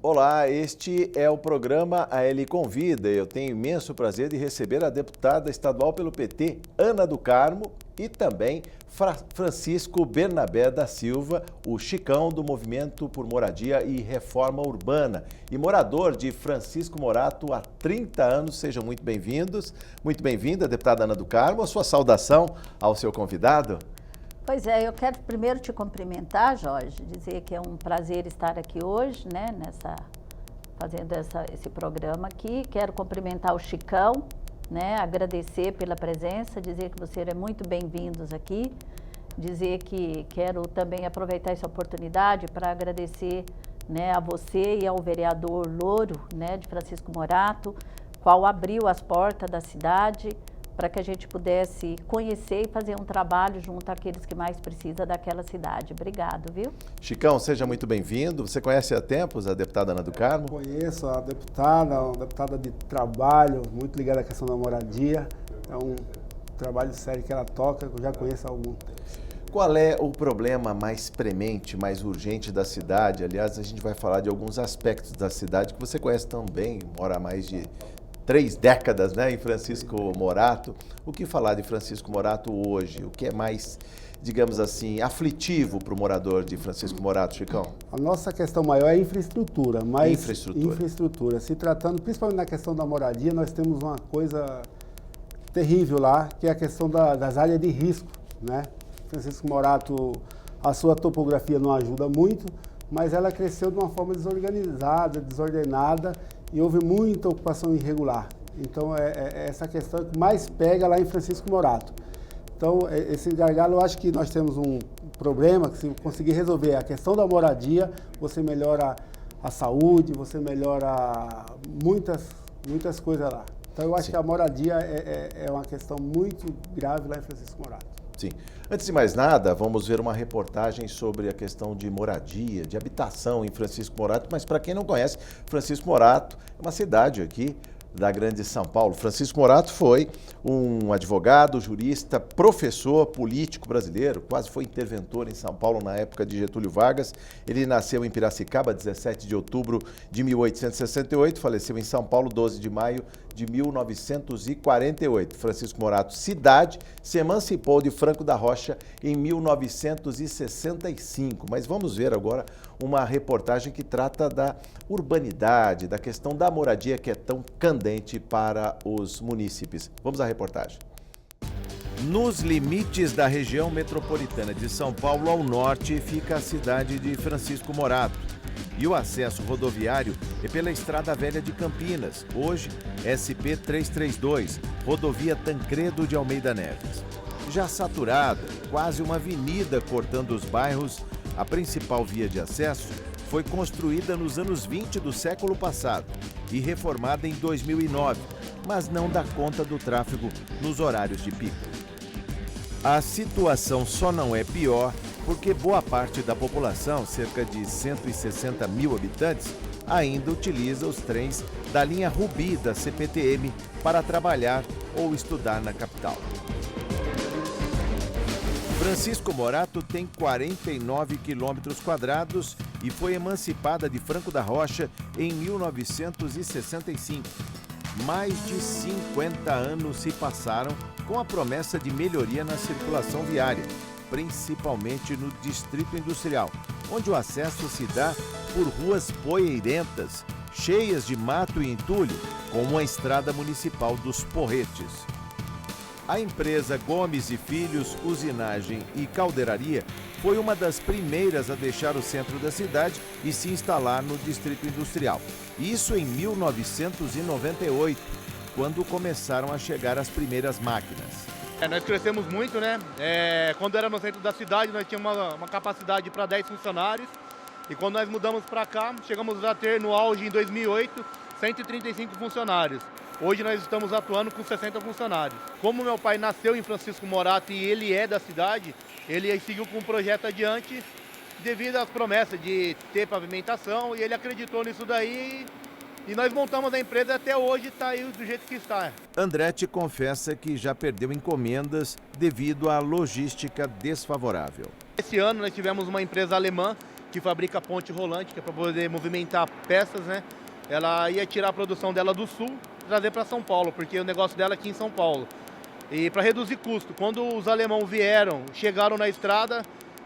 Olá, este é o programa AL Convida. Eu tenho imenso prazer de receber a deputada estadual pelo PT, Ana do Carmo, e também Francisco Bernabé da Silva, o Chicão do Movimento por Moradia e Reforma Urbana e morador de Francisco Morato há 30 anos. Sejam muito bem-vindos. Muito bem-vinda, deputada Ana do Carmo. A sua saudação ao seu convidado. Pois é, eu quero primeiro te cumprimentar, Jorge, dizer que é um prazer estar aqui hoje, né, fazendo esse programa aqui. Quero cumprimentar o Chicão, né, agradecer pela presença, dizer que vocês são muito bem-vindos aqui, dizer que quero também aproveitar essa oportunidade para agradecer, né, a você e ao vereador Louro, né, de Francisco Morato, qual abriu as portas da cidade para que a gente pudesse conhecer e fazer um trabalho junto àqueles que mais precisam daquela cidade. Obrigado, viu? Chicão, seja muito bem-vindo. Você conhece há tempos a deputada Ana do Carmo? Conheço a deputada, uma deputada de trabalho, muito ligada à questão da moradia. É um trabalho sério que ela toca, que eu já conheço há algum tempo. Qual é o problema mais premente, mais urgente da cidade? Aliás, a gente vai falar de alguns aspectos da cidade que você conhece também, mora há mais de 3 décadas, né, em Francisco Morato. O que falar de Francisco Morato hoje? O que é mais, digamos assim, aflitivo para o morador de Francisco Morato, Chicão? A nossa questão maior é a infraestrutura, mas infraestrutura. Se tratando principalmente na questão da moradia, nós temos uma coisa terrível lá, que é a questão das áreas de risco, né? Francisco Morato, a sua topografia não ajuda muito, mas ela cresceu de uma forma desorganizada, desordenada, e houve muita ocupação irregular. Então, é essa questão que mais pega lá em Francisco Morato. Então, esse gargalo, eu acho que nós temos um problema, que se conseguir resolver a questão da moradia, você melhora a saúde, você melhora muitas coisas lá. Então, eu acho que a moradia é uma questão muito grave lá em Francisco Morato. Sim. Antes de mais nada, vamos ver uma reportagem sobre a questão de moradia, de habitação em Francisco Morato. Mas para quem não conhece, Francisco Morato é uma cidade aqui da grande São Paulo. Francisco Morato foi um advogado, jurista, professor, político brasileiro, quase foi interventor em São Paulo na época de Getúlio Vargas. Ele nasceu em Piracicaba, 17 de outubro de 1868, faleceu em São Paulo, 12 de maio de 1948. Francisco Morato, cidade, se emancipou de Franco da Rocha em 1965. Mas vamos ver agora uma reportagem que trata da urbanidade, da questão da moradia que é tão candente para os munícipes. Vamos à reportagem. Nos limites da região metropolitana de São Paulo, ao norte, fica a cidade de Francisco Morato. E o acesso rodoviário é pela Estrada Velha de Campinas, hoje SP-332, rodovia Tancredo de Almeida Neves. Já saturada, quase uma avenida cortando os bairros, a principal via de acesso foi construída nos anos 20 do século passado e reformada em 2009, mas não dá conta do tráfego nos horários de pico. A situação só não é pior porque boa parte da população, cerca de 160 mil habitantes, ainda utiliza os trens da linha Rubi da CPTM para trabalhar ou estudar na capital. Francisco Morato tem 49 quilômetros quadrados e foi emancipada de Franco da Rocha em 1965. Mais de 50 anos se passaram com a promessa de melhoria na circulação viária, principalmente no Distrito Industrial, onde o acesso se dá por ruas poeirentas, cheias de mato e entulho, como a Estrada Municipal dos Porretes. A empresa Gomes e Filhos Usinagem e Caldeiraria foi uma das primeiras a deixar o centro da cidade e se instalar no Distrito Industrial. Isso em 1998, quando começaram a chegar as primeiras máquinas. Nós crescemos muito, né? Quando era no centro da cidade, nós tínhamos uma capacidade para 10 funcionários. E quando nós mudamos para cá, chegamos a ter no auge em 2008, 135 funcionários. Hoje nós estamos atuando com 60 funcionários. Como meu pai nasceu em Francisco Morato e ele é da cidade, ele seguiu com o projeto adiante devido às promessas de ter pavimentação e ele acreditou nisso daí. E nós montamos a empresa até hoje, está aí do jeito que está. Andretti confessa que já perdeu encomendas devido à logística desfavorável. Esse ano nós tivemos uma empresa alemã que fabrica ponte rolante, que é para poder movimentar peças, né? Ela ia tirar a produção dela do sul e trazer para São Paulo, porque o negócio dela é aqui em São Paulo. E para reduzir custo, quando os alemães vieram, chegaram na estrada,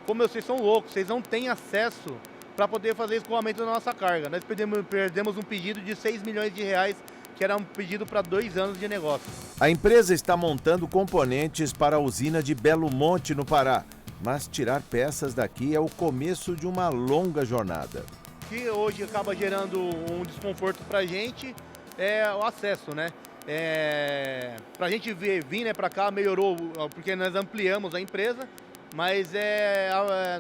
como vocês são loucos, vocês não têm acesso para poder fazer escoamento da nossa carga. Nós perdemos um pedido de 6 milhões de reais, que era um pedido para 2 anos de negócio. A empresa está montando componentes para a usina de Belo Monte, no Pará. Mas tirar peças daqui é o começo de uma longa jornada. O que hoje acaba gerando um desconforto para a gente é o acesso, né? Para a gente vir, né, para cá melhorou, porque nós ampliamos a empresa, mas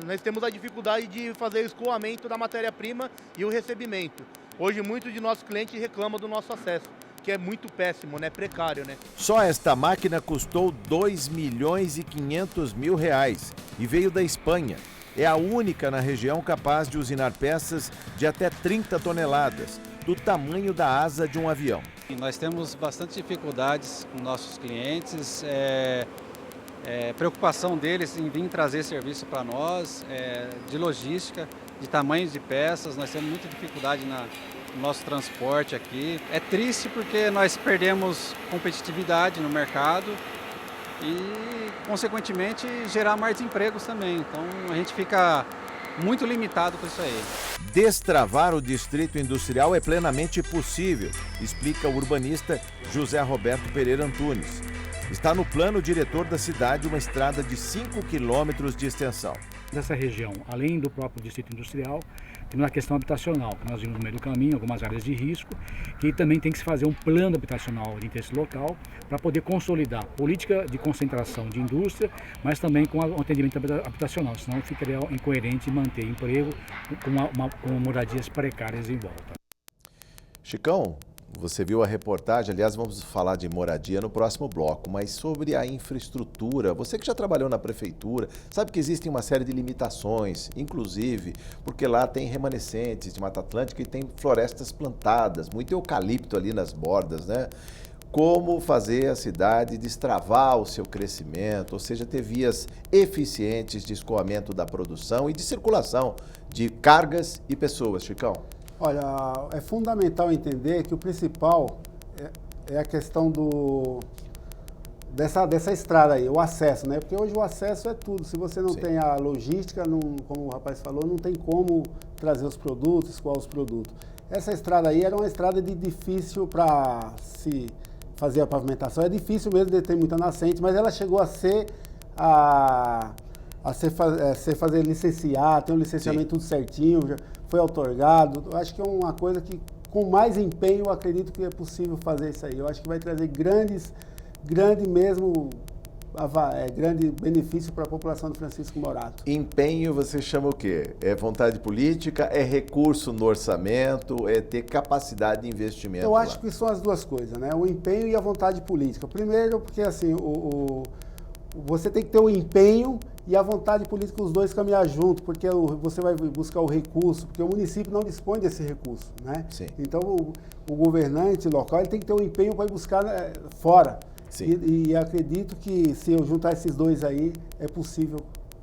nós temos a dificuldade de fazer o escoamento da matéria-prima e o recebimento. Hoje, muitos de nossos clientes reclamam do nosso acesso, que é muito péssimo, né? Precário, né? Só esta máquina custou 2 milhões e 500 mil reais e veio da Espanha. É a única na região capaz de usinar peças de até 30 toneladas, do tamanho da asa de um avião. Nós temos bastante dificuldades com nossos clientes, preocupação deles em vir trazer serviço para nós, de logística, de tamanhos de peças. Nós temos muita dificuldade no nosso transporte aqui. É triste porque nós perdemos competitividade no mercado e, consequentemente, gerar mais empregos também. Então, a gente fica muito limitado com isso aí. Destravar o distrito industrial é plenamente possível, explica o urbanista José Roberto Pereira Antunes. Está no plano diretor da cidade uma estrada de 5 quilômetros de extensão. Nessa região, além do próprio distrito industrial, temos a questão habitacional, que nós vimos no meio do caminho, algumas áreas de risco, que também tem que se fazer um plano habitacional de interesse local para poder consolidar política de concentração de indústria, mas também com o atendimento habitacional, senão ficaria incoerente manter emprego com moradias precárias em volta. Chicão, você viu a reportagem, aliás, vamos falar de moradia no próximo bloco, mas sobre a infraestrutura, você que já trabalhou na prefeitura, sabe que existem uma série de limitações, inclusive porque lá tem remanescentes de Mata Atlântica e tem florestas plantadas, muito eucalipto ali nas bordas, né? Como fazer a cidade destravar o seu crescimento, ou seja, ter vias eficientes de escoamento da produção e de circulação de cargas e pessoas, Chicão? Olha, é fundamental entender que o principal é a questão dessa estrada aí, o acesso, né? Porque hoje o acesso é tudo. Se você não Sim. tem a logística, como o rapaz falou, não tem como trazer os produtos, escoar os produtos. Essa estrada aí era uma estrada difícil para se fazer a pavimentação. É difícil mesmo de ter muita nascente, mas ela chegou a ser fazer licenciar, tem um licenciamento tudo certinho, já foi outorgado. Eu acho que é uma coisa que, com mais empenho, eu acredito que é possível fazer isso aí. Eu acho que vai trazer grande benefício para a população do Francisco Morato. Empenho você chama o quê? É vontade política, é recurso no orçamento, é ter capacidade de investimento? Eu acho que são as duas coisas, né? O empenho e a vontade política. Primeiro, porque assim, você tem que ter o empenho e a vontade política, os dois caminhar junto, porque você vai buscar o recurso, porque o município não dispõe desse recurso, né? Sim. Então, o governante local ele tem que ter um empenho para ir buscar fora. Sim. E acredito que se eu juntar esses dois aí, é possível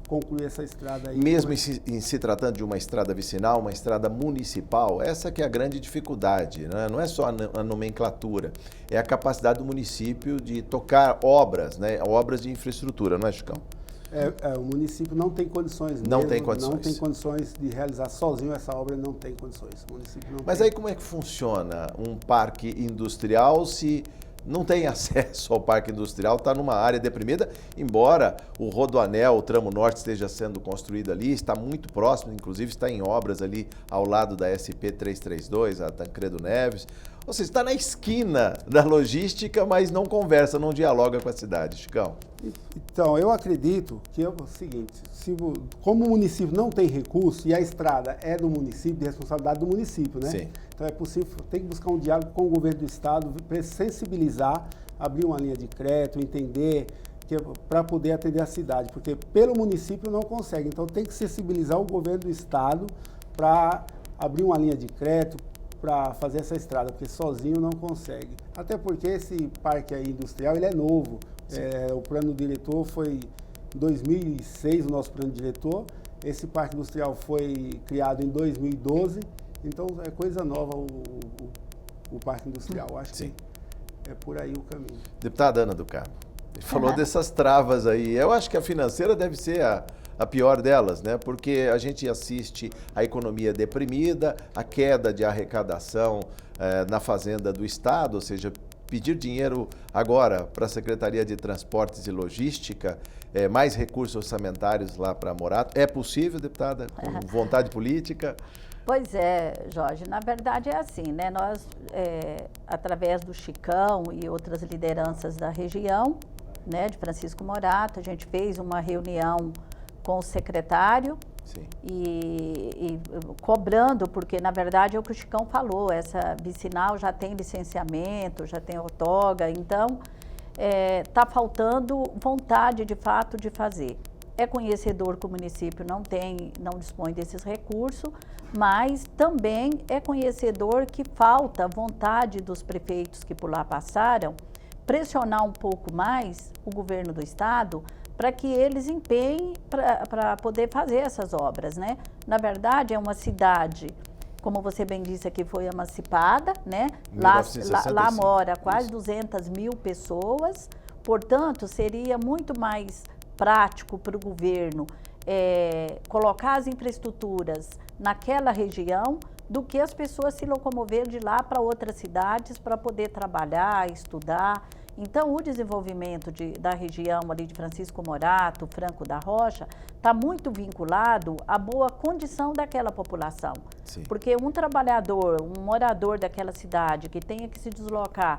concluir essa estrada aí. Mesmo em se tratando de uma estrada vicinal, uma estrada municipal, essa que é a grande dificuldade, né? Não é só a nomenclatura, é a capacidade do município de tocar obras, né? Obras de infraestrutura, não é, Chicão? O município não tem condições Não mesmo, tem condições. Não tem condições de realizar sozinho essa obra, não tem condições. O município não Mas tem. aí como é que funciona um parque industrial se não tem acesso ao parque industrial, está numa área deprimida, embora o Rodoanel, o tramo norte esteja sendo construído ali, está muito próximo, inclusive está em obras ali ao lado da SP-332, a Tancredo Neves. Ou seja, está na esquina da logística, mas não conversa, não dialoga com a cidade, Chicão. Então, eu acredito que é o seguinte, como o município não tem recurso e a estrada é do município, de responsabilidade do município, né? Sim. Então é possível, tem que buscar um diálogo com o governo do estado, para sensibilizar, abrir uma linha de crédito, entender, para poder atender a cidade, porque pelo município não consegue. Então tem que sensibilizar o governo do estado para abrir uma linha de crédito, para fazer essa estrada, porque sozinho não consegue. Até porque esse parque aí industrial, ele é novo. O plano diretor foi em 2006, o nosso plano diretor, Esse parque industrial foi criado em 2012, então é coisa nova o parque industrial. Acho Sim. que é por aí o caminho. Deputada Ana do Carmo, ele falou dessas travas aí. Eu acho que a financeira deve ser a pior delas, né? Porque a gente assiste a economia deprimida, a queda de arrecadação na Fazenda do Estado, ou seja, pedir dinheiro agora para a Secretaria de Transportes e Logística, mais recursos orçamentários lá para Morato. É possível, deputada, com vontade política? Pois é, Jorge, na verdade é assim, né? Nós, através do Chicão e outras lideranças da região, né, de Francisco Morato, a gente fez uma reunião com o secretário. Sim. E cobrando, porque na verdade é o que o Chicão falou, essa vicinal já tem licenciamento, já tem outorga, então está faltando vontade de fato de fazer. É conhecedor que o município não dispõe desses recursos, mas também é conhecedor que falta vontade dos prefeitos que por lá passaram pressionar um pouco mais o governo do estado para que eles empenhem para poder fazer essas obras, né? Na verdade, é uma cidade, como você bem disse aqui, foi emancipada, né? Lá mora quase 200 mil pessoas, portanto, seria muito mais prático para o governo colocar as infraestruturas naquela região do que as pessoas se locomover de lá para outras cidades para poder trabalhar, estudar. Então, o desenvolvimento da região ali de Francisco Morato, Franco da Rocha, está muito vinculado à boa condição daquela população. Sim. Porque um trabalhador, um morador daquela cidade que tenha que se deslocar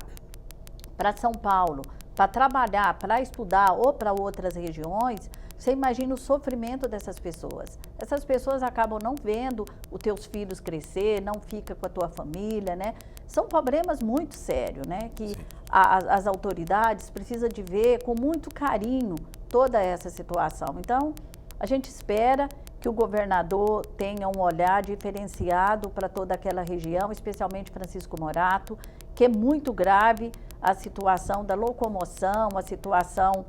para São Paulo, para trabalhar, para estudar ou para outras regiões, você imagina o sofrimento dessas pessoas. Essas pessoas acabam não vendo os teus filhos crescer, não fica com a tua família, né? São problemas muito sérios, né? Que as autoridades precisam de ver com muito carinho toda essa situação. Então, a gente espera que o governador tenha um olhar diferenciado para toda aquela região, especialmente Francisco Morato, que é muito grave a situação da locomoção, a situação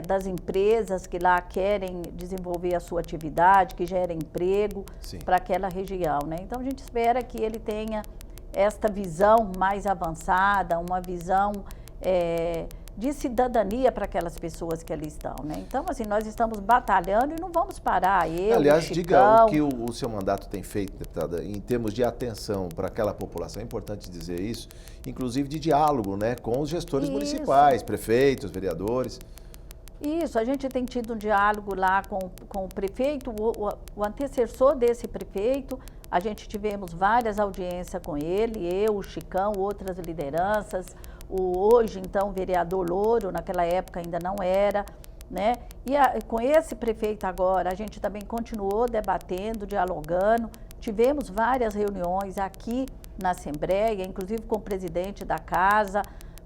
das empresas que lá querem desenvolver a sua atividade, que gera emprego para aquela região, né? Então, a gente espera que ele tenha esta visão mais avançada, uma visão de cidadania para aquelas pessoas que ali estão, né? Então, assim, nós estamos batalhando e não vamos parar. Aliás, diga o que o seu mandato tem feito, deputada, em termos de atenção para aquela população, é importante dizer isso, inclusive de diálogo, né, com os gestores municipais, prefeitos, vereadores. Isso, a gente tem tido um diálogo lá com o prefeito, o antecessor desse prefeito, a gente tivemos várias audiências com ele, eu, o Chicão, outras lideranças, hoje, então, vereador Louro, naquela época ainda não era, né? E com esse prefeito agora, a gente também continuou debatendo, dialogando, tivemos várias reuniões aqui na Assembleia, inclusive com o presidente da casa,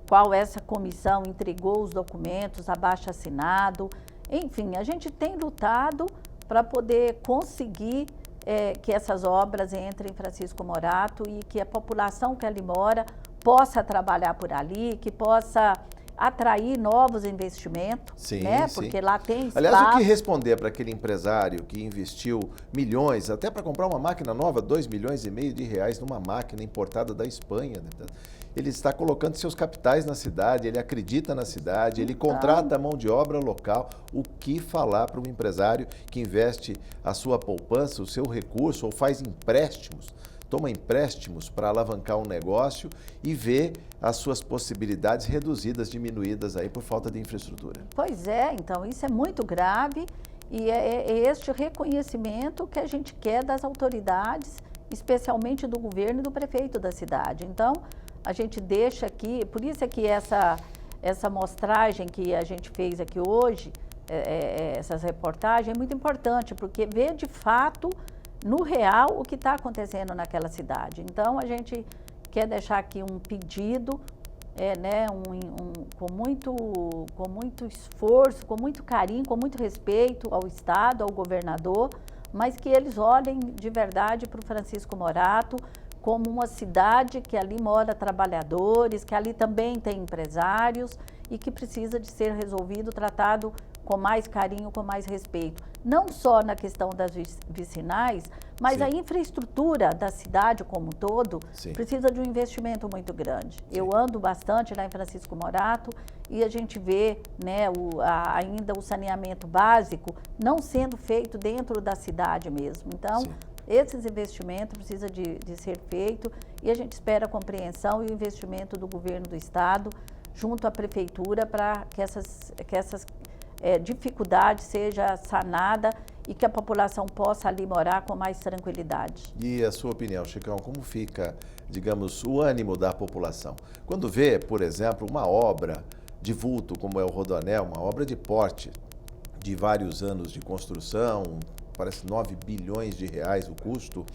qual essa comissão entregou os documentos, abaixo-assinado. Enfim, a gente tem lutado para poder conseguir que essas obras entrem em Francisco Morato e que a população que ali mora possa trabalhar por ali, que possa atrair novos investimentos, né? Porque lá tem espaço. Aliás, o que responder para aquele empresário que investiu milhões, até para comprar uma máquina nova, 2,5 milhões de reais numa máquina importada da Espanha, né? Ele está colocando seus capitais na cidade, ele acredita na cidade, ele contrata mão de obra local. O que falar para um empresário que investe a sua poupança, o seu recurso, ou faz empréstimos, toma empréstimos para alavancar um negócio e vê as suas possibilidades reduzidas, diminuídas aí por falta de infraestrutura? Pois é, então isso é muito grave e é este reconhecimento que a gente quer das autoridades, especialmente do governo e do prefeito da cidade. Então, a gente deixa aqui, por isso é que essa mostragem que a gente fez aqui hoje, essas reportagens, é muito importante, porque vê de fato, no real, o que está acontecendo naquela cidade. Então, a gente quer deixar aqui um pedido, né, com muito esforço, com muito carinho, com muito respeito ao Estado, ao governador, mas que eles olhem de verdade para o Francisco Morato, como uma cidade que ali mora trabalhadores, que ali também tem empresários e que precisa de ser resolvido, tratado com mais carinho, com mais respeito. Não só na questão das vicinais, mas Sim. a infraestrutura da cidade como um todo Sim. precisa de um investimento muito grande. Sim. Eu ando bastante lá em Francisco Morato e a gente vê, né, ainda o saneamento básico não sendo feito dentro da cidade mesmo. Então, Sim. esses investimentos precisam de ser feito e a gente espera a compreensão e o investimento do governo do estado junto à prefeitura para que essas dificuldades seja sanada e que a população possa ali morar com mais tranquilidade. E a sua opinião, Chicão, como fica, digamos, o ânimo da população? Quando vê, por exemplo, uma obra de vulto, como é o Rodoanel, uma obra de porte, de vários anos de construção, parece 9 bilhões de reais o custo,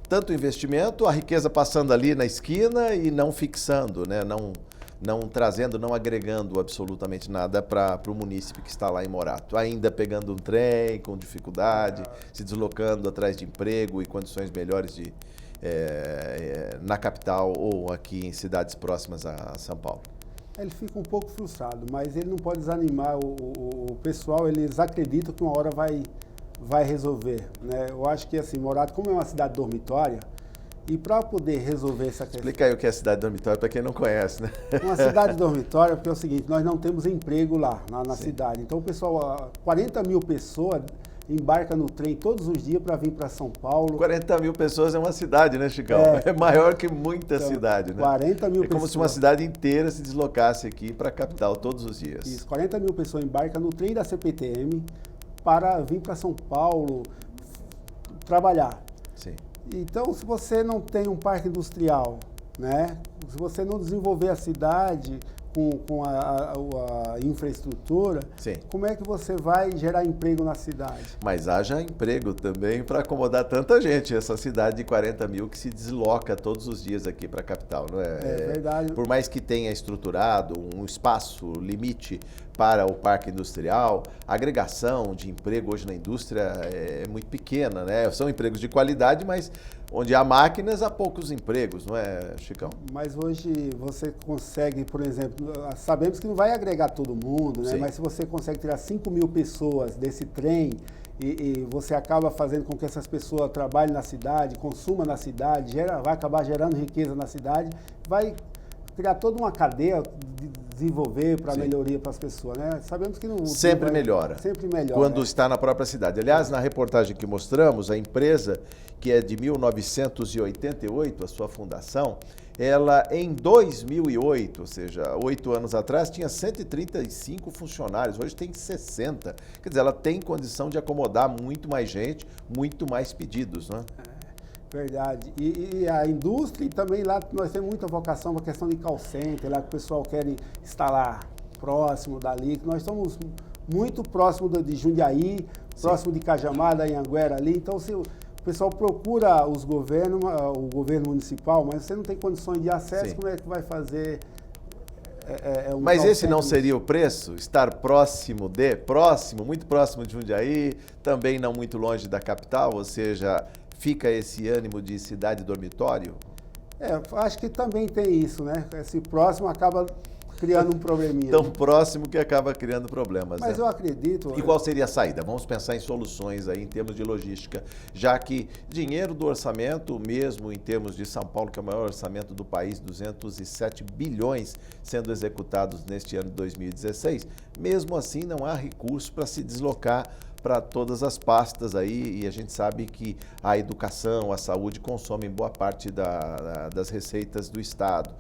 tanto investimento, a riqueza passando ali na esquina e não fixando, né? Não trazendo, não agregando absolutamente nada para o munícipe que está lá em Morato. Ainda pegando um trem com dificuldade, se deslocando atrás de emprego e condições melhores na capital ou aqui em cidades próximas a São Paulo. Ele fica um pouco frustrado, mas ele não pode desanimar o pessoal, eles acreditam que uma hora vai resolver, né? Eu acho que assim, Morato, como é uma cidade dormitória, e para poder resolver essa questão... Explica aí o que é a cidade dormitória para quem não conhece, né? Uma cidade dormitória, porque é o seguinte, nós não temos emprego lá, na cidade. Então o pessoal, 40 mil pessoas embarcam no trem todos os dias para vir para São Paulo. 40 mil pessoas é uma cidade, né, Chicão? É maior que muita cidade, né? 40 mil pessoas. É como se uma cidade inteira se deslocasse aqui para a capital todos os dias. Isso, 40 mil pessoas embarcam no trem da CPTM para vir para São Paulo trabalhar. Sim. Então, se você não tem um parque industrial, né? Se você não desenvolver a cidade com a infraestrutura, Sim. como é que você vai gerar emprego na cidade? Mas haja emprego também para acomodar tanta gente, essa cidade de 40 mil que se desloca todos os dias aqui para a capital, não é? É verdade. Por mais que tenha estruturado um espaço limite para o parque industrial, a agregação de emprego hoje na indústria é muito pequena, né? São empregos de qualidade, mas onde há máquinas, há poucos empregos, não é, Chicão? Mas hoje você consegue, por exemplo, sabemos que não vai agregar todo mundo, né? Sim. Mas se você consegue tirar 5 mil pessoas desse trem e você acaba fazendo com que essas pessoas trabalhem na cidade, consumam na cidade, vai acabar gerando riqueza na cidade, vai criar toda uma cadeia de desenvolver para melhoria para as pessoas, né? Sabemos que não... Sempre melhora. Sempre melhora. Quando está na própria cidade. Aliás, na reportagem que mostramos, a empresa, que é de 1988, a sua fundação, ela em 2008, ou seja, 8 anos atrás, tinha 135 funcionários, hoje tem 60. Quer dizer, ela tem condição de acomodar muito mais gente, muito mais pedidos, né? Verdade. E a indústria, e também lá nós temos muita vocação para a questão de call center, lá que o pessoal quer instalar próximo dali, que nós estamos muito próximo de Jundiaí, próximo de Cajamar, da Anhanguera ali, então se o pessoal procura o governo municipal, mas você não tem condições de acesso, Sim. como é que vai fazer? Mas esse não seria o preço? Estar muito próximo de Jundiaí, também não muito longe da capital, ou seja, fica esse ânimo de cidade dormitório? Acho que também tem isso, né? Esse próximo acaba criando um probleminha. Tão próximo que acaba criando problemas. Mas né? eu acredito... E qual seria a saída? Vamos pensar em soluções aí em termos de logística, já que dinheiro do orçamento, mesmo em termos de São Paulo, que é o maior orçamento do país, 207 bilhões sendo executados neste ano de 2016, mesmo assim não há recurso para se deslocar para todas as pastas aí, e a gente sabe que a educação, a saúde consomem boa parte das receitas do Estado.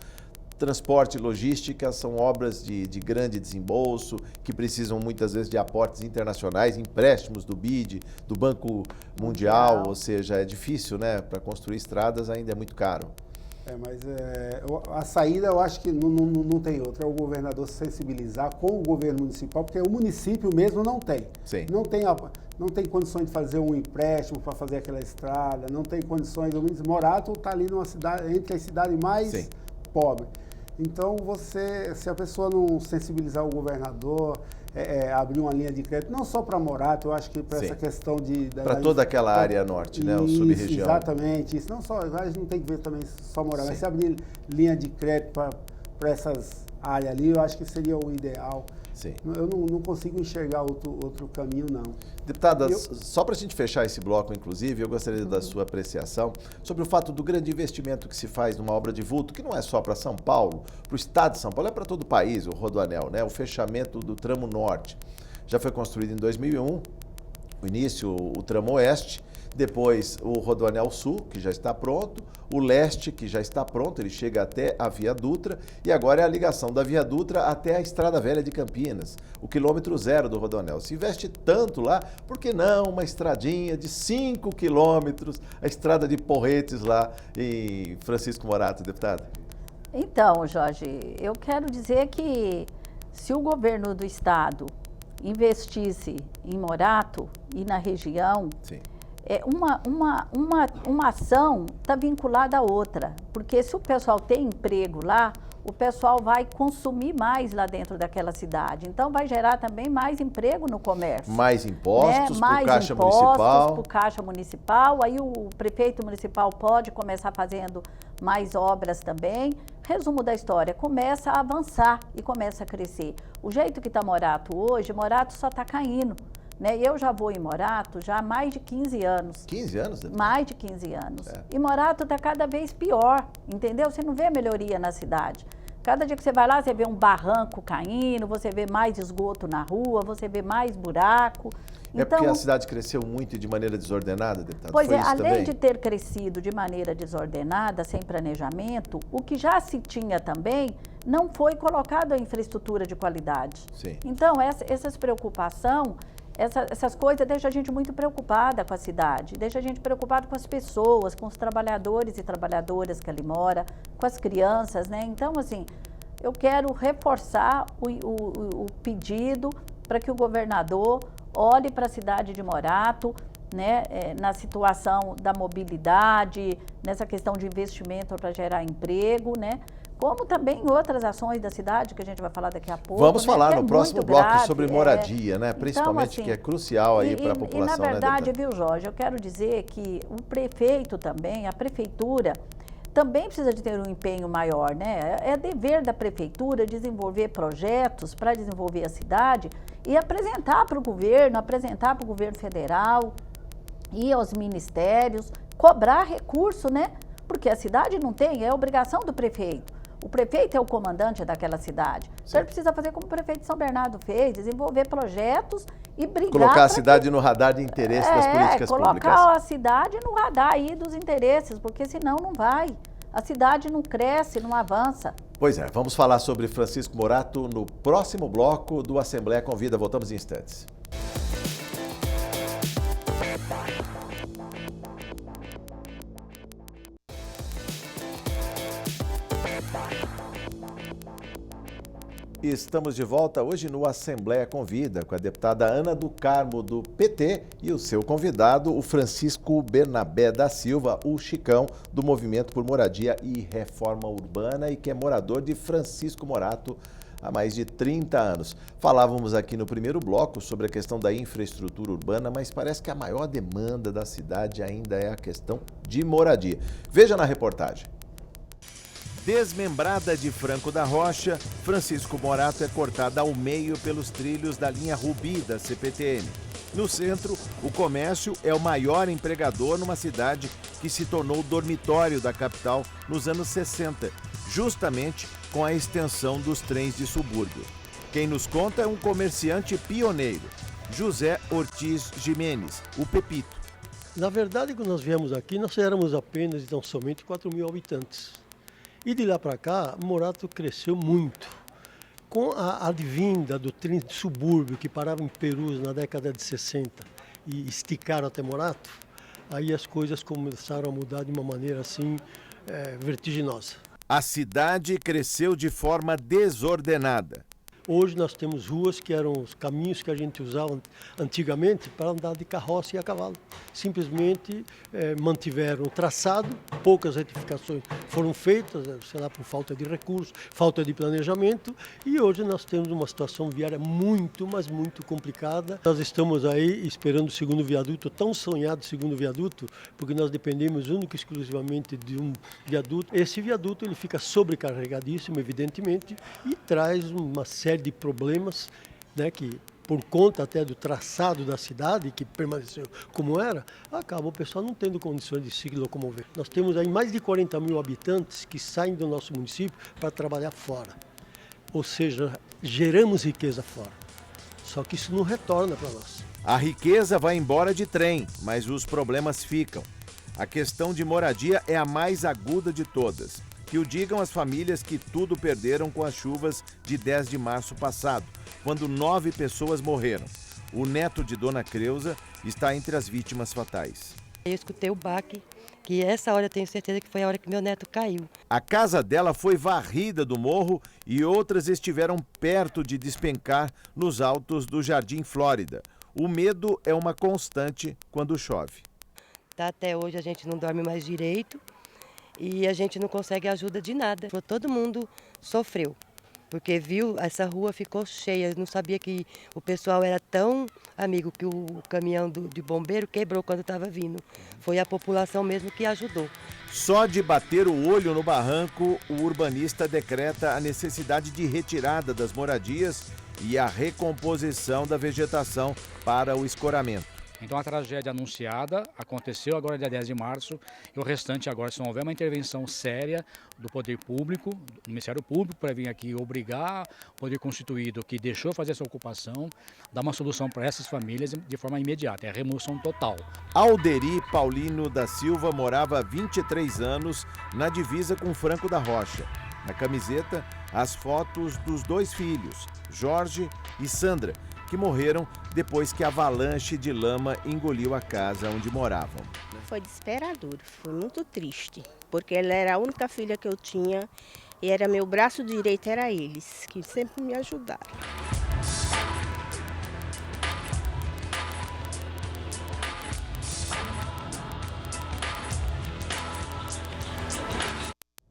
Transporte e logística são obras de grande desembolso, que precisam muitas vezes de aportes internacionais, empréstimos do BID, do Banco Mundial, ou seja, é difícil, né? Para construir estradas ainda é muito caro. Mas a saída eu acho que não tem outra, é o governador se sensibilizar com o governo municipal, porque o município mesmo não tem. Sim. Não tem condições de fazer um empréstimo para fazer aquela estrada, não tem condições, o município Morato está ali numa cidade, entre as cidades mais pobres. Então, se a pessoa não sensibilizar o governador, abrir uma linha de crédito, não só para Morato, eu acho que para essa questão de... Para toda aquela área norte, né? O sub-região. Exatamente. Isso não só, a gente não tem que ver também só Morato, mas se abrir linha de crédito para essas área ali, eu acho que seria o ideal. Sim. Eu não consigo enxergar outro caminho, não. Deputada, só para a gente fechar esse bloco, inclusive, eu gostaria da sua apreciação sobre o fato do grande investimento que se faz numa obra de vulto, que não é só para São Paulo, para o estado de São Paulo, é para todo o país, o Rodoanel, né? O fechamento do tramo norte. Já foi construído em 2001, o início, o tramo oeste, depois o Rodoanel Sul, que já está pronto, o leste, que já está pronto, ele chega até a Via Dutra, e agora é a ligação da Via Dutra até a Estrada Velha de Campinas, o quilômetro zero do Rodoanel. Se investe tanto lá, por que não uma estradinha de 5 quilômetros, a estrada de Porretes lá em Francisco Morato, deputado? Então, Jorge, eu quero dizer que se o governo do estado investisse em Morato e na região, Sim. Uma ação está vinculada à outra, porque se o pessoal tem emprego lá, o pessoal vai consumir mais lá dentro daquela cidade. Então, vai gerar também mais emprego no comércio. Mais impostos para o Caixa Municipal. Municipal. Para o Caixa Municipal. Aí o prefeito municipal pode começar fazendo mais obras também. Resumo da história, começa a avançar e começa a crescer. O jeito que está Morato hoje, Morato só está caindo. Né? Eu já vou em Morato já há mais de 15 anos. 15 anos? Deputado? Mais de 15 anos. É. E Morato está cada vez pior, entendeu? Você não vê melhoria na cidade. Cada dia que você vai lá, você vê um barranco caindo, você vê mais esgoto na rua, você vê mais buraco. É porque a cidade cresceu muito e de maneira desordenada, deputado? Pois Foi é, isso além também? de ter crescido de maneira desordenada, sem planejamento, o que já se tinha também não foi colocado a infraestrutura de qualidade. Sim. Então, essas preocupações, essas coisas deixam a gente muito preocupada com a cidade, deixa a gente preocupado com as pessoas, com os trabalhadores e trabalhadoras que ali moram, com as crianças, né? Então, assim, eu quero reforçar o pedido para que o governador olhe para a cidade de Morato, né, na situação da mobilidade, nessa questão de investimento para gerar emprego, né? Como também em outras ações da cidade, que a gente vai falar daqui a pouco. Vamos falar que no é próximo muito bloco grave, sobre moradia, né? Principalmente, então, assim, que é crucial aí para a população, E na verdade, né, viu, Jorge, eu quero dizer que o prefeito também, a prefeitura, também precisa de ter um empenho maior, né? É dever da prefeitura desenvolver projetos para desenvolver a cidade e apresentar para o governo federal e aos ministérios, cobrar recurso, né? Porque a cidade não tem, é obrigação do prefeito. O prefeito é o comandante daquela cidade. Então ele precisa fazer como o prefeito de São Bernardo fez, desenvolver projetos e brigar. Colocar a cidade no radar de interesse das políticas públicas. Colocar a cidade no radar aí dos interesses, porque senão não vai. A cidade não cresce, não avança. Pois é, vamos falar sobre Francisco Morato no próximo bloco do Assembleia Convida. Voltamos em instantes. Estamos de volta hoje no Assembleia Convida, com a deputada Ana do Carmo, do PT, e o seu convidado, o Francisco Bernabé da Silva, o Chicão, do Movimento por Moradia e Reforma Urbana, e que é morador de Francisco Morato há mais de 30 anos. Falávamos aqui no primeiro bloco sobre a questão da infraestrutura urbana, mas parece que a maior demanda da cidade ainda é a questão de moradia. Veja na reportagem. Desmembrada de Franco da Rocha, Francisco Morato é cortada ao meio pelos trilhos da linha Rubi da CPTM. No centro, o comércio é o maior empregador numa cidade que se tornou dormitório da capital nos anos 60, justamente com a extensão dos trens de subúrbio. Quem nos conta é um comerciante pioneiro, José Ortiz Jimenez, o Pepito. Na verdade, quando nós viemos aqui, nós éramos apenas e tão somente 4.000 habitantes. E de lá para cá, Morato cresceu muito. Com a advinda do trem de subúrbio que parava em Perus na década de 60 e esticaram até Morato, aí as coisas começaram a mudar de uma maneira assim vertiginosa. A cidade cresceu de forma desordenada. Hoje nós temos ruas que eram os caminhos que a gente usava antigamente para andar de carroça e a cavalo. Simplesmente mantiveram o traçado, poucas retificações foram feitas, sei lá, por falta de recursos, falta de planejamento, e hoje nós temos uma situação viária muito, mas muito complicada. Nós estamos aí esperando o segundo viaduto, tão sonhado segundo viaduto, porque nós dependemos única e exclusivamente de um viaduto. Esse viaduto ele fica sobrecarregadíssimo, evidentemente, e traz uma série de problemas, né, que por conta até do traçado da cidade, que permaneceu como era, acaba o pessoal não tendo condições de se locomover. Nós temos aí mais de 40 mil habitantes que saem do nosso município para trabalhar fora. Ou seja, geramos riqueza fora. Só que isso não retorna para nós. A riqueza vai embora de trem, mas os problemas ficam. A questão de moradia é a mais aguda de todas. Que o digam as famílias que tudo perderam com as chuvas de 10 de março passado, quando 9 pessoas morreram. O neto de Dona Creuza está entre as vítimas fatais. Eu escutei o baque, que essa hora eu tenho certeza que foi a hora que meu neto caiu. A casa dela foi varrida do morro e outras estiveram perto de despencar nos altos do Jardim Flórida. O medo é uma constante quando chove. Até hoje a gente não dorme mais direito. E a gente não consegue ajuda de nada. Todo mundo sofreu, porque viu, essa rua ficou cheia. Não sabia que o pessoal era tão amigo que o caminhão de bombeiro quebrou quando estava vindo. Foi a população mesmo que ajudou. Só de bater o olho no barranco, o urbanista decreta a necessidade de retirada das moradias e a recomposição da vegetação para o escoramento. Então a tragédia anunciada aconteceu agora dia 10 de março e o restante agora, se não houver uma intervenção séria do poder público, do Ministério Público, para vir aqui obrigar o poder constituído que deixou fazer essa ocupação, dar uma solução para essas famílias de forma imediata, é a remoção total. Alderi Paulino da Silva morava há 23 anos na divisa com Franco da Rocha. Na camiseta, as fotos dos 2 filhos, Jorge e Sandra, que morreram depois que a avalanche de lama engoliu a casa onde moravam. Foi desesperador, foi muito triste, porque ela era a única filha que eu tinha e era meu braço direito, era eles, que sempre me ajudaram.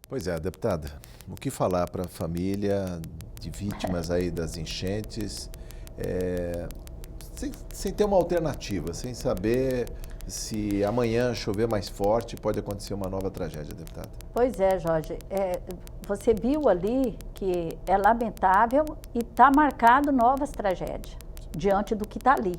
Pois é, deputada, o que falar para a família de vítimas aí das enchentes, sem ter uma alternativa, sem saber se amanhã chover mais forte, pode acontecer uma nova tragédia, deputada? Pois é, Jorge. Você viu ali que é lamentável e está marcado novas tragédias diante do que está ali.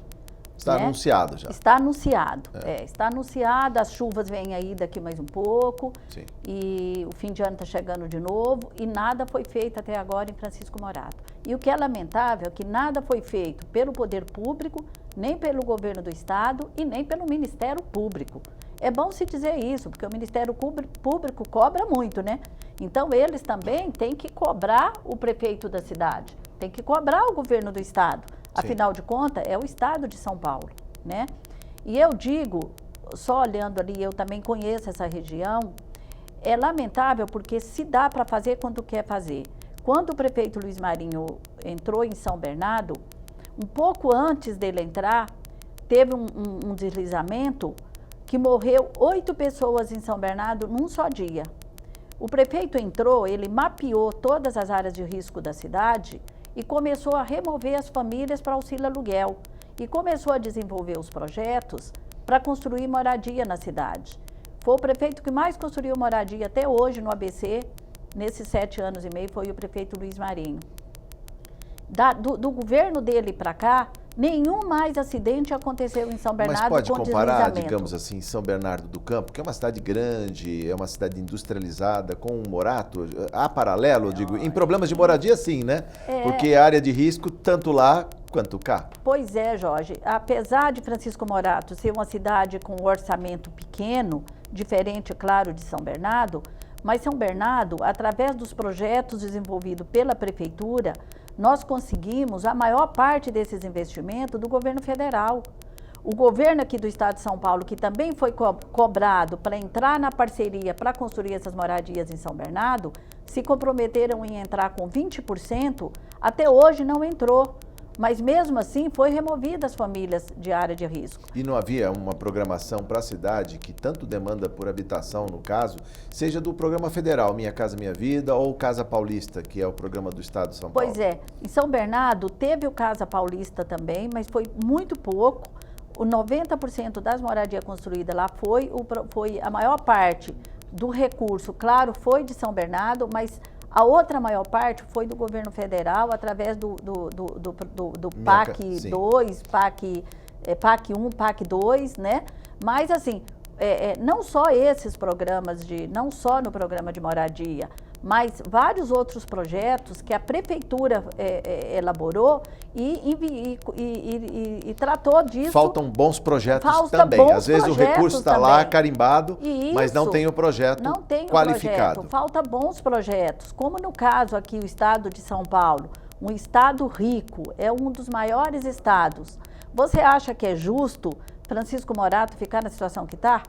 Está anunciado já. Está anunciado, está anunciado, as chuvas vêm aí daqui mais um pouco. Sim. E o fim de ano está chegando de novo e nada foi feito até agora em Francisco Morato. E o que é lamentável é que nada foi feito pelo poder público, nem pelo governo do estado e nem pelo Ministério Público. É bom se dizer isso, porque o Ministério Público cobra muito, né? Então eles também têm que cobrar o prefeito da cidade, tem que cobrar o governo do estado. Afinal de contas, é o estado de São Paulo, né? E eu digo, só olhando ali, eu também conheço essa região, é lamentável porque se dá para fazer quando quer fazer. Quando o prefeito Luiz Marinho entrou em São Bernardo, um pouco antes dele entrar, teve um deslizamento que morreu 8 pessoas em São Bernardo num só dia. O prefeito entrou, ele mapeou todas as áreas de risco da cidade e começou a remover as famílias para auxílio aluguel e começou a desenvolver os projetos para construir moradia na cidade. Foi o prefeito que mais construiu moradia até hoje no ABC, nesses 7 anos e meio, foi o prefeito Luiz Marinho. Do governo dele para cá, nenhum mais acidente aconteceu em São Bernardo com deslizamento. Mas pode comparar, digamos assim, São Bernardo do Campo, que é uma cidade grande, é uma cidade industrializada, com Morato, há paralelo, digo, em problemas de moradia sim, né? Porque a área de risco, tanto lá quanto cá. Pois é, Jorge, apesar de Francisco Morato ser uma cidade com um orçamento pequeno, diferente, claro, de São Bernardo, mas São Bernardo, através dos projetos desenvolvidos pela prefeitura, nós conseguimos a maior parte desses investimentos do governo federal. O governo aqui do estado de São Paulo, que também foi cobrado para entrar na parceria para construir essas moradias em São Bernardo, se comprometeram em entrar com 20%, até hoje não entrou. Mas mesmo assim foi removida as famílias de área de risco. E não havia uma programação para a cidade que tanto demanda por habitação, no caso, seja do programa federal Minha Casa Minha Vida ou Casa Paulista, que é o programa do estado de São Paulo? Pois é, em São Bernardo teve o Casa Paulista também, mas foi muito pouco. O 90% das moradias construídas lá foi a maior parte do recurso, claro, foi de São Bernardo, mas a outra maior parte foi do governo federal, através do PAC 2, PAC 1, PAC 2, né? Mas, assim, não só esses programas, não só no programa de moradia, mas vários outros projetos que a prefeitura elaborou e tratou disso. Faltam bons projetos também. Às vezes o recurso está lá carimbado, mas não tem o projeto qualificado. Falta bons projetos, como no caso aqui o estado de São Paulo, um estado rico, é um dos maiores estados. Você acha que é justo Francisco Morato ficar na situação que está?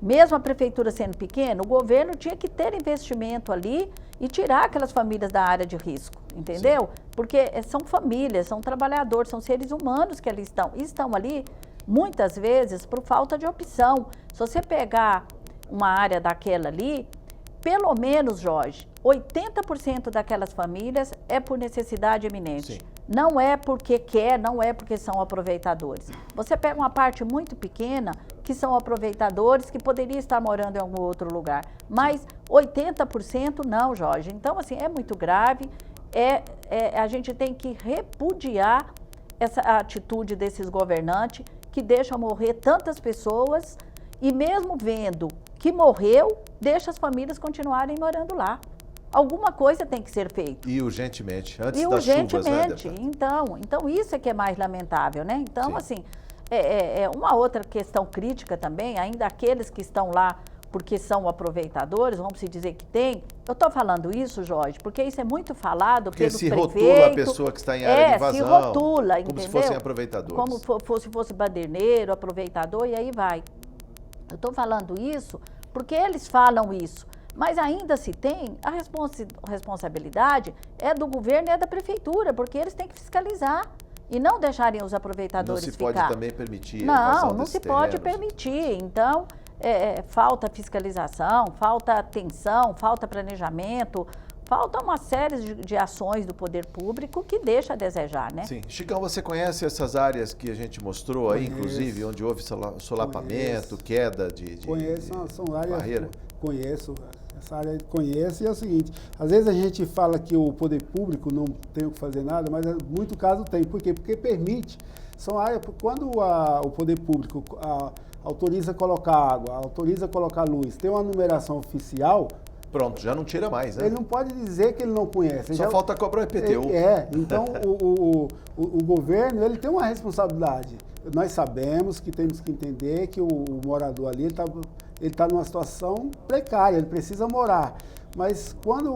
Mesmo a prefeitura sendo pequena, o governo tinha que ter investimento ali e tirar aquelas famílias da área de risco, entendeu? Sim. Porque são famílias, são trabalhadores, são seres humanos que ali estão. E estão ali, muitas vezes, por falta de opção. Se você pegar uma área daquela ali, pelo menos, Jorge, 80% daquelas famílias é por necessidade eminente. Sim. Não é porque quer, não é porque são aproveitadores. Você pega uma parte muito pequena que são aproveitadores, que poderia estar morando em algum outro lugar. Mas 80% não, Jorge. Então, assim, é muito grave. A gente tem que repudiar essa atitude desses governantes que deixam morrer tantas pessoas e mesmo vendo que morreu, deixa as famílias continuarem morando lá. Alguma coisa tem que ser feita. E urgentemente, antes das chuvas, né, deputada? Então isso é que é mais lamentável, né? Então, Sim. assim, uma outra questão crítica também, ainda aqueles que estão lá porque são aproveitadores, vamos se dizer que tem. Eu estou falando isso, Jorge, porque isso é muito falado pelos prefeitos. Porque se rotula a pessoa que está em área de invasão. Se rotula, como entendeu? Se fossem aproveitadores. Como se fosse banderneiro, aproveitador, e aí vai. Eu estou falando isso porque eles falam isso. Mas ainda se tem, a responsabilidade é do governo e é da prefeitura, porque eles têm que fiscalizar e não deixarem os aproveitadores ficar. Não se pode também permitir a invasão Não se terrenos. Pode permitir. Então, falta fiscalização, falta atenção, falta planejamento, falta uma série de ações do poder público que deixa a desejar, né? Sim. Chicão, você conhece essas áreas que a gente mostrou aí, inclusive, onde houve solapamento, queda de Conheço, são áreas, barreira? Conheço. Essa área conhece e é o seguinte, às vezes a gente fala que o poder público não tem o que fazer nada, mas em muito caso tem. Por quê? Porque permite. São áreas, quando o poder público autoriza colocar água, autoriza colocar luz, tem uma numeração oficial... Pronto, já não tira mais, né? Ele não pode dizer que ele não conhece. Só falta cobrar o IPTU. Então o governo ele tem uma responsabilidade. Nós sabemos que temos que entender que o morador ali ele está numa situação precária, ele precisa morar. Mas quando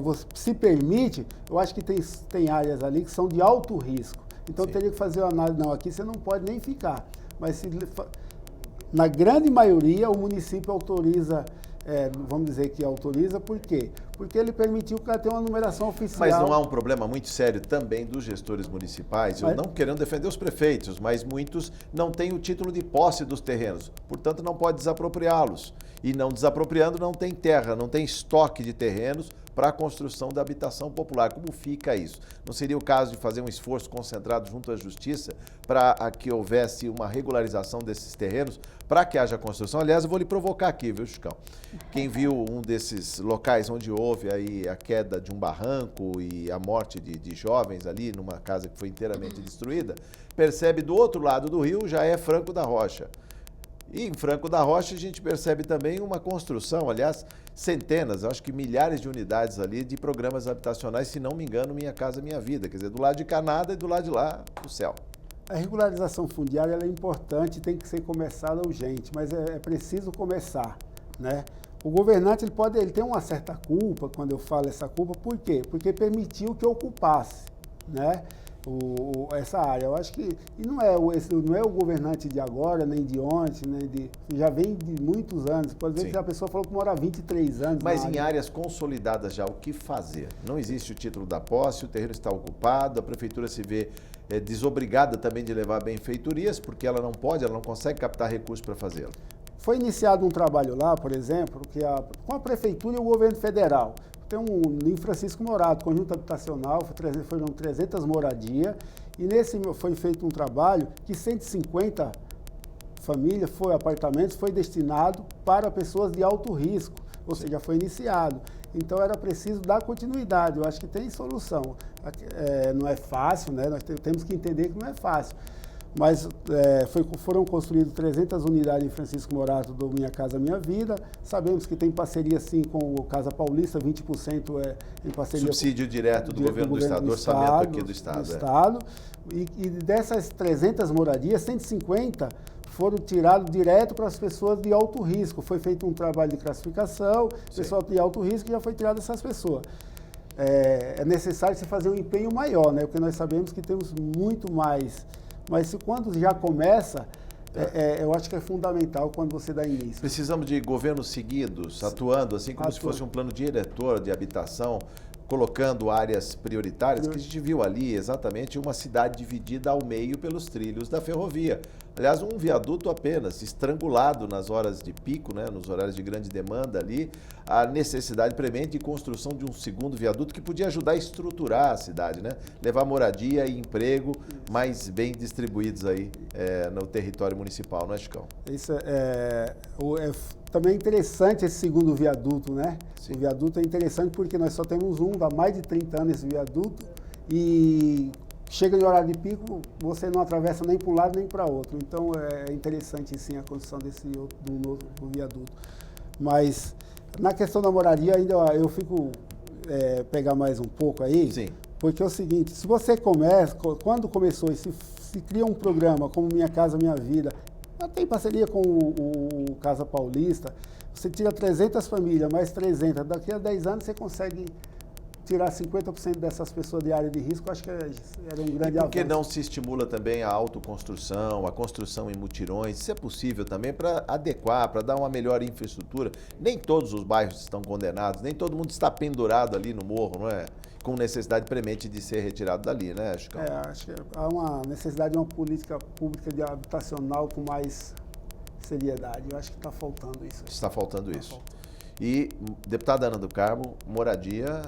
você se permite, eu acho que tem áreas ali que são de alto risco. Então teria que fazer uma análise, não, aqui você não pode nem ficar. Mas na grande maioria o município autoriza, vamos dizer que autoriza, por quê? Porque ele permitiu que ela tenha uma numeração oficial. Mas não há um problema muito sério também dos gestores municipais, eu não querendo defender os prefeitos, mas muitos não têm o título de posse dos terrenos, portanto não pode desapropriá-los. E não desapropriando não tem terra, não tem estoque de terrenos para a construção da habitação popular. Como fica isso? Não seria o caso de fazer um esforço concentrado junto à Justiça para que houvesse uma regularização desses terrenos, para que haja construção? Aliás, eu vou lhe provocar aqui, viu, Chicão? Quem viu um desses locais onde houve aí a queda de um barranco e a morte de jovens ali, numa casa que foi inteiramente destruída, percebe do outro lado do rio já é Franco da Rocha. E em Franco da Rocha a gente percebe também uma construção, aliás, centenas, acho que milhares de unidades ali de programas habitacionais, se não me engano, Minha Casa Minha Vida. Quer dizer, do lado de cá nada e do lado de lá o céu. A regularização fundiária ela é importante, tem que ser começada urgente, mas é preciso começar, né? O governante ele tem uma certa culpa, quando eu falo essa culpa, por quê? Porque permitiu que ocupasse, né? essa área. Eu acho que e não é o governante de agora, nem de ontem, já vem de muitos anos. Pode ver que a pessoa falou que mora há 23 anos. Mas em áreas consolidadas já, o que fazer? Não existe o título da posse, o terreno está ocupado, a prefeitura se vê desobrigada também de levar benfeitorias, porque ela não consegue captar recursos para fazê-lo. Foi iniciado um trabalho lá, por exemplo, com a prefeitura e o governo federal. Tem em Francisco Morato, conjunto habitacional, foram 300 moradias, e nesse foi feito um trabalho que 150 famílias, apartamentos, foi destinado para pessoas de alto risco, ou seja, foi iniciado. Então era preciso dar continuidade, eu acho que tem solução. Não é fácil, né? Nós temos que entender que não é fácil. Mas foram construídas 300 unidades em Francisco Morato do Minha Casa Minha Vida. Sabemos que tem parceria, sim, com o Casa Paulista, 20% em parceria... Subsídio direto do governo do Estado, do orçamento aqui do Estado. E dessas 300 moradias, 150 foram tirados direto para as pessoas de alto risco. Foi feito um trabalho de classificação, pessoal de alto risco já foi tirado essas pessoas. É necessário se fazer um empenho maior, né? Porque nós sabemos que temos muito mais... Mas quando já começa, eu acho que é fundamental quando você dá início. Precisamos de governos seguidos, atuando assim como se fosse um plano diretor de habitação, colocando áreas prioritárias, que a gente viu ali exatamente uma cidade dividida ao meio pelos trilhos da ferrovia. Aliás, um viaduto apenas, estrangulado nas horas de pico, né, nos horários de grande demanda ali, a necessidade premente de construção de um segundo viaduto que podia ajudar a estruturar a cidade, né? Levar moradia e emprego mais bem distribuídos aí no território municipal, não é, Chicão? Isso também é interessante esse segundo viaduto, né? Sim. O viaduto é interessante porque nós só temos há mais de 30 anos esse viaduto e chega em horário de pico, você não atravessa nem para um lado nem para outro. Então é interessante sim a construção do novo viaduto. Mas na questão da moradia ainda eu fico pegar mais um pouco aí. Sim. Porque é o seguinte, se você quando começou e se cria um programa como Minha Casa Minha Vida, tem parceria com o Casa Paulista, você tira 300 famílias, mais 300, daqui a 10 anos você consegue tirar 50% dessas pessoas de área de risco, acho que era um grande avanço. E por que não se estimula também a autoconstrução, a construção em mutirões? Isso é possível também para adequar, para dar uma melhor infraestrutura. Nem todos os bairros estão condenados, nem todo mundo está pendurado ali no morro, não é? Com necessidade premente de ser retirado dali, né, Chicão? Acho que há uma necessidade de uma política pública de habitacional com mais seriedade. Eu acho que está faltando isso. Está faltando isso. E, deputada Ana do Carmo, moradia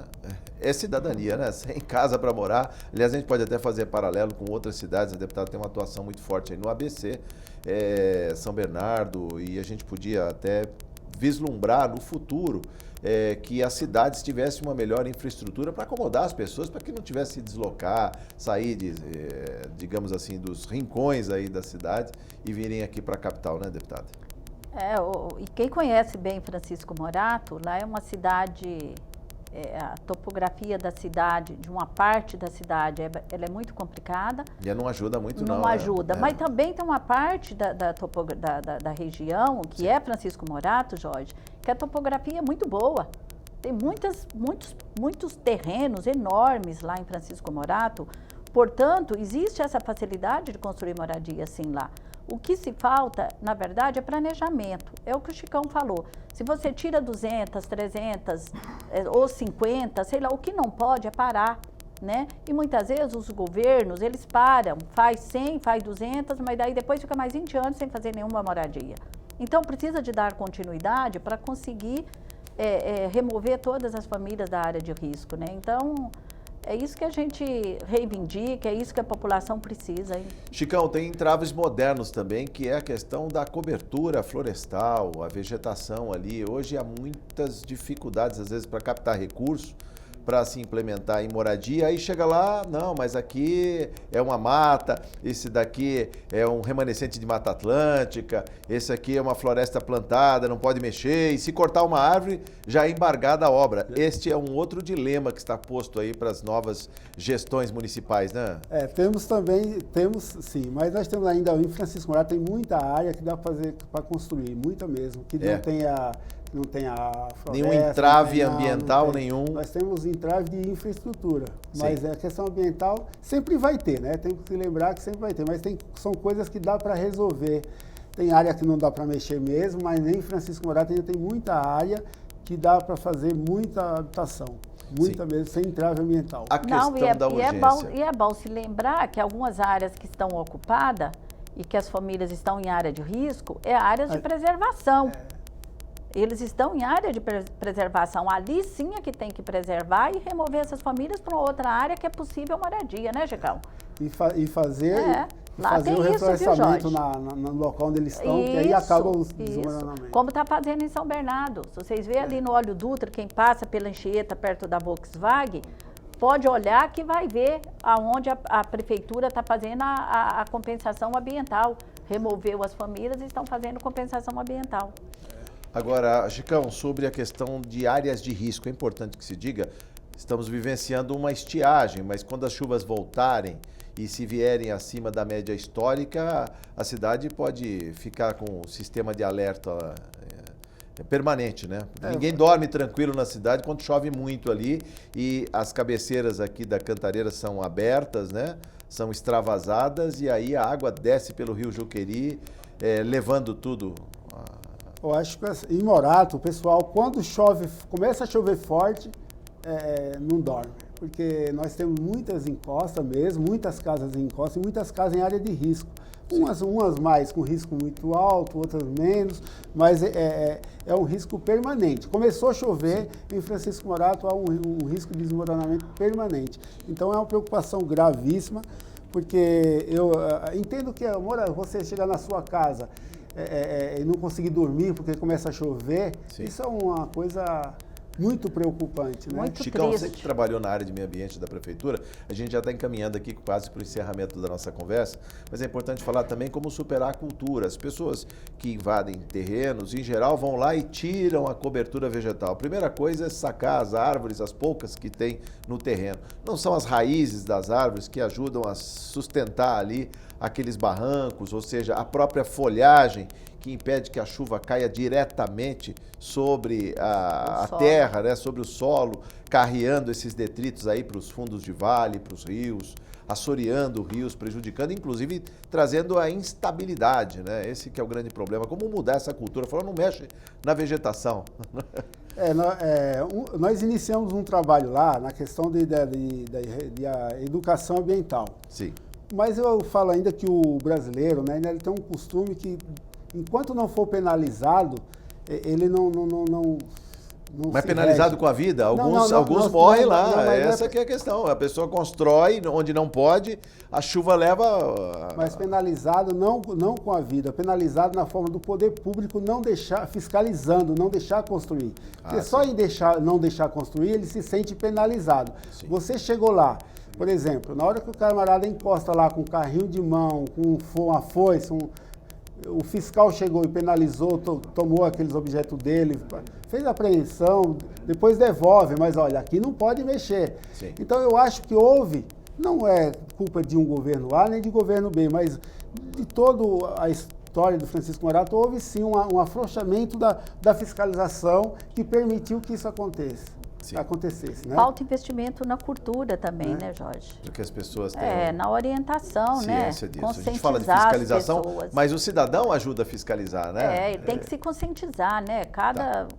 é cidadania, né? Sem casa para morar. Aliás, a gente pode até fazer paralelo com outras cidades. A deputada tem uma atuação muito forte aí no ABC, São Bernardo, e a gente podia até vislumbrar no futuro que as cidades tivessem uma melhor infraestrutura para acomodar as pessoas, para que não tivesse que se deslocar, sair, digamos assim, dos rincões aí da cidade e virem aqui para a capital, né, deputada? E quem conhece bem Francisco Morato, lá é uma cidade, a topografia da cidade, de uma parte da cidade, ela é muito complicada. E não ajuda muito, não. Não ajuda, mas também tem uma parte da região, que é Francisco Morato, Jorge, que a topografia é muito boa. Tem muitos terrenos enormes lá em Francisco Morato, portanto, existe essa facilidade de construir moradia assim lá. O que se falta, na verdade, é planejamento. É o que o Chicão falou. Se você tira 200, 300 ou 50, sei lá, o que não pode é parar, né? E muitas vezes os governos, eles param, faz 100, faz 200, mas daí depois fica mais 20 anos sem fazer nenhuma moradia. Então, precisa de dar continuidade para conseguir remover todas as famílias da área de risco, né? Então, é isso que a gente reivindica, é isso que a população precisa. Hein? Chicão, tem entraves modernos também, que é a questão da cobertura florestal, a vegetação ali. Hoje há muitas dificuldades, às vezes, para captar recursos, para se implementar em moradia. Aí chega lá, não, mas aqui é uma mata, esse daqui é um remanescente de Mata Atlântica, esse aqui é uma floresta plantada, não pode mexer, e se cortar uma árvore, já é embargada a obra. Este é um outro dilema que está posto aí para as novas gestões municipais, né? Temos sim, mas nós temos ainda, em Francisco Morato tem muita área que dá para construir, muita mesmo, que não tem não tem a floresta. Nenhum entrave não tem, ambiental, não tem. nenhum. Nós temos entrave de infraestrutura, mas Sim. a questão ambiental sempre vai ter, né? Tem que se lembrar que sempre vai ter, mas são coisas que dá para resolver. Tem área que não dá para mexer mesmo, mas nem Francisco Morato ainda tem muita área que dá para fazer muita habitação, muita mesmo, sem entrave ambiental. A questão da urgência. E é bom se lembrar que algumas áreas que estão ocupadas e que as famílias estão em área de risco, é áreas de preservação. Eles estão em área de preservação. Ali sim é que tem que preservar e remover essas famílias para outra área que é possível moradia, né, Chicão? E fazer lá tem o isso, viu, reflorestamento Jorge? no local onde eles estão, que aí acaba os Isso, desmoronamentos. como está fazendo em São Bernardo. Se vocês verem ali no Óleo Dutra, quem passa pela Anchieta, perto da Volkswagen, pode olhar que vai ver aonde a prefeitura está fazendo a compensação ambiental. Removeu as famílias e estão fazendo compensação ambiental. Agora, Chicão, sobre a questão de áreas de risco, é importante que se diga, estamos vivenciando uma estiagem, mas quando as chuvas voltarem e se vierem acima da média histórica, a cidade pode ficar com o sistema de alerta permanente, né? Ninguém dorme tranquilo na cidade quando chove muito ali e as cabeceiras aqui da Cantareira são abertas, né? São extravasadas e aí a água desce pelo rio Juqueri, levando tudo. Eu acho que em Morato, o pessoal, quando chove, começa a chover forte, não dorme. Porque nós temos muitas encostas mesmo, muitas casas em encosta e muitas casas em área de risco. Umas mais com risco muito alto, outras menos, mas é um risco permanente. Começou a chover, em Francisco Morato há um risco de desmoronamento permanente. Então é uma preocupação gravíssima, porque eu entendo que você chegar na sua casa e não conseguir dormir porque começa a chover, isso é uma coisa muito preocupante, né? Muito Chicão, triste. você que trabalhou na área de meio ambiente da prefeitura, a gente já está encaminhando aqui quase para o encerramento da nossa conversa, mas é importante falar também como superar a cultura. As pessoas que invadem terrenos, em geral, vão lá e tiram a cobertura vegetal. A primeira coisa é sacar as árvores, as poucas que tem no terreno. Não são as raízes das árvores que ajudam a sustentar ali aqueles barrancos, ou seja, a própria folhagem que impede que a chuva caia diretamente sobre a terra, né, sobre o solo, carreando esses detritos aí para os fundos de vale, para os rios, assoreando rios, prejudicando, inclusive trazendo a instabilidade, né? Esse que é o grande problema. Como mudar essa cultura? Falar, não mexe na vegetação. Nós iniciamos um trabalho lá na questão de educação ambiental. Sim. Mas eu falo ainda que o brasileiro, né, ele tem um costume que, enquanto não for penalizado, ele não Mas penalizado com a vida? Alguns morrem lá. Essa que é a questão. A pessoa constrói onde não pode, a chuva leva... Mas penalizado não com a vida, penalizado na forma do poder público não deixar, fiscalizando, não deixar construir. Porque só em não deixar construir, ele se sente penalizado. Sim. Você chegou lá, por exemplo, na hora que o camarada encosta lá com um carrinho de mão, com uma foice, o fiscal chegou e penalizou, tomou aqueles objetos dele, fez a apreensão, depois devolve, mas olha, aqui não pode mexer. Sim. Então eu acho que não é culpa de um governo A nem de governo B, mas de toda a história do Francisco Morato, houve sim um afrouxamento da fiscalização que permitiu que isso acontecesse, né? Falta investimento na cultura também, né, Jorge? Porque as pessoas têm na orientação, né? ciência disso. A gente fala de fiscalização, mas o cidadão ajuda a fiscalizar, né? Ele tem que se conscientizar, né?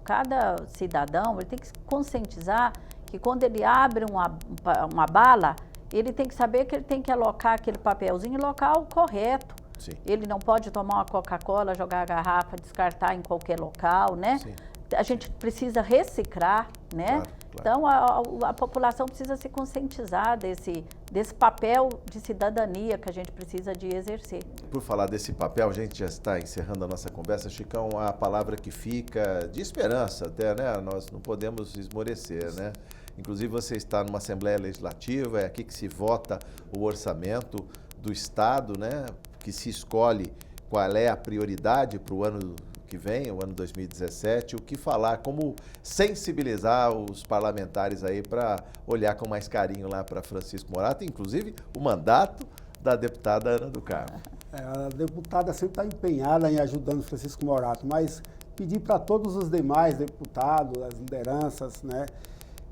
Cada cidadão, ele tem que se conscientizar que quando ele abre uma bala, ele tem que saber que ele tem que alocar aquele papelzinho em local correto. Sim. Ele não pode tomar uma Coca-Cola, jogar a garrafa, descartar em qualquer local, né? Sim. A gente precisa reciclar, né? Claro. Então, a população precisa se conscientizar desse papel de cidadania que a gente precisa de exercer. Por falar desse papel, a gente já está encerrando a nossa conversa. Chicão, a palavra que fica de esperança até, né? Nós não podemos esmorecer, né? Inclusive, você está numa Assembleia Legislativa, é aqui que se vota o orçamento do Estado, né? Que se escolhe qual é a prioridade para o ano que vem, o ano 2017, o que falar, como sensibilizar os parlamentares aí para olhar com mais carinho lá para Francisco Morato, inclusive o mandato da deputada Ana do Carmo. A deputada sempre está empenhada em ajudando Francisco Morato, mas pedir para todos os demais deputados, as lideranças, né,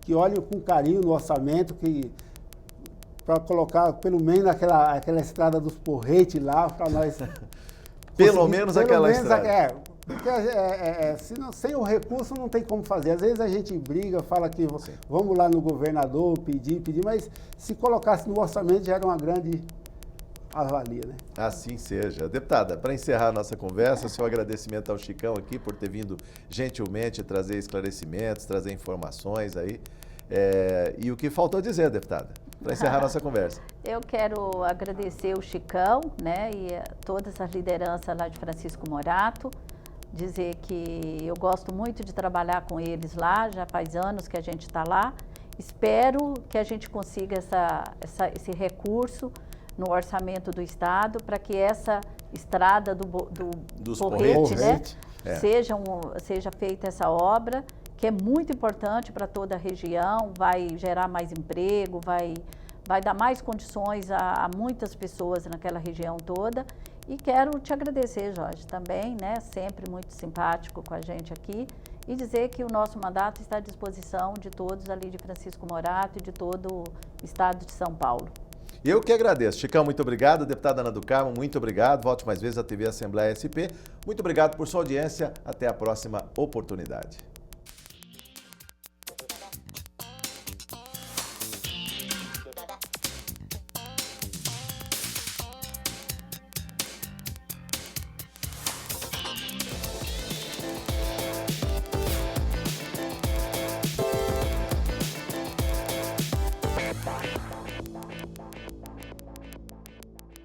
que olhem com carinho no orçamento, para colocar pelo menos aquela estrada dos Porretes lá, para nós... Pelo menos aquela estrada. Porque sem o recurso não tem como fazer. Às vezes a gente briga, fala que vamos lá no governador pedir, mas se colocasse no orçamento já era uma grande avalia, né? Assim seja. Deputada, para encerrar a nossa conversa, seu agradecimento ao Chicão aqui por ter vindo gentilmente trazer esclarecimentos, trazer informações aí. E o que faltou dizer, deputada, para encerrar a nossa conversa? Eu quero agradecer o Chicão, né, e toda essa liderança lá de Francisco Morato, dizer que eu gosto muito de trabalhar com eles lá, já faz anos que a gente está lá. Espero que a gente consiga esse recurso no orçamento do Estado para que essa estrada dos Porretes, né, seja feita essa obra, que é muito importante para toda a região, vai gerar mais emprego, vai dar mais condições a muitas pessoas naquela região toda. E quero te agradecer, Jorge, também, né, sempre muito simpático com a gente aqui, e dizer que o nosso mandato está à disposição de todos ali de Francisco Morato e de todo o estado de São Paulo. Eu que agradeço. Chicão, muito obrigado. Deputada Ana do Carmo, muito obrigado. Volte mais vezes à TV Assembleia SP. Muito obrigado por sua audiência. Até a próxima oportunidade.